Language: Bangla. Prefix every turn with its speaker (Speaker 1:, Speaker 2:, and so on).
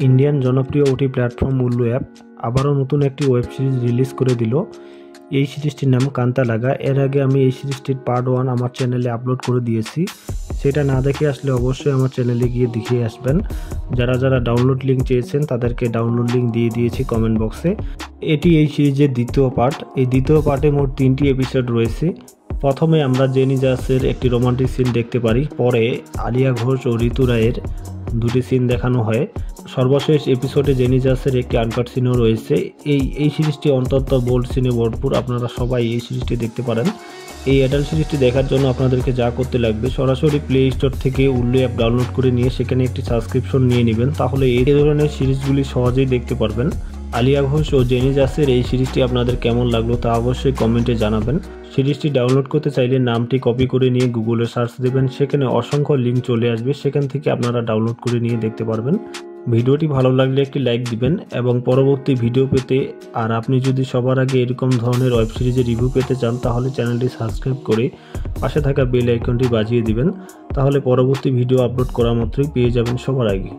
Speaker 1: ইন্ডিয়ান জনপ্রিয় ওটি প্ল্যাটফর্ম উল্লু অ্যাপ আবারও নতুন একটি ওয়েব সিরিজ রিলিজ করে দিল। এই সিরিজটির নাম কান্তা লাগা। এর আগে আমি এই সিরিজটির পার্ট 1 আমার চ্যানেলে আপলোড করে দিয়েছি। সেটা না দেখে আসলে অবশ্যই আমার চ্যানেলে গিয়ে দেখে আসবেন। যারা যারা ডাউনলোড লিঙ্ক চেয়েছেন তাদেরকে ডাউনলোড লিঙ্ক দিয়ে দিয়েছি কমেন্ট বক্সে। এটি এই সিরিজের দ্বিতীয় পার্ট। এই দ্বিতীয় পার্টে মোট 3টি এপিসোড রয়েছে। প্রথমে আমরা জেনি জাসের একটি রোমান্টিক সিন দেখতে পারি, পরে আলিয়া ঘোষ ও ঋতু রায়ের দুটি সিন দেখানো হয়। সর্বশেষ এপিসোডে জেনি জাসের একটি আনকাট সিনও রয়েছে। এই সিরিজটি অন্তত বোল্ড সিনে ভরপুর। আপনারা সবাই এই সিরিজটি দেখতে পারেন। এই অ্যাডাল্ট সিরিজটি দেখার জন্য আপনাদেরকে যা করতে লাগবে, সরাসরি প্লে স্টোর থেকে উল্লু অ্যাপ ডাউনলোড করে নিয়ে সেখানে একটি সাবস্ক্রিপশন নিয়ে নেবেন। তাহলে এই ধরনের সিরিজগুলি সহজেই দেখতে পারবেন। আলিয়া ঘোষ ও জেনি জাসের এই সিরিজটি আপনাদের কেমন লাগলো তা অবশ্যই কমেন্টে জানাবেন। সিরিজটি ডাউনলোড করতে চাইলে নামটি কপি করে নিয়ে গুগলে সার্চ দেবেন, সেখানে অসংখ্য লিঙ্ক চলে আসবে, সেখান থেকে আপনারা ডাউনলোড করে নিয়ে দেখতে পারবেন। ভিডিওটি ভালো লাগলে একটি লাইক দিবেন এবং পরবর্তী ভিডিও পেতে আর আপনি যদি সবার আগে এরকম ধরনের ওয়েব সিরিজের রিভিউ পেতে চান তাহলে চ্যানেলটি সাবস্ক্রাইব করে পাশে থাকা বেল আইকনটি বাজিয়ে দিবেন। তাহলে পরবর্তী ভিডিও আপলোড করা মাত্রই পেয়ে যাবেন সবার আগে।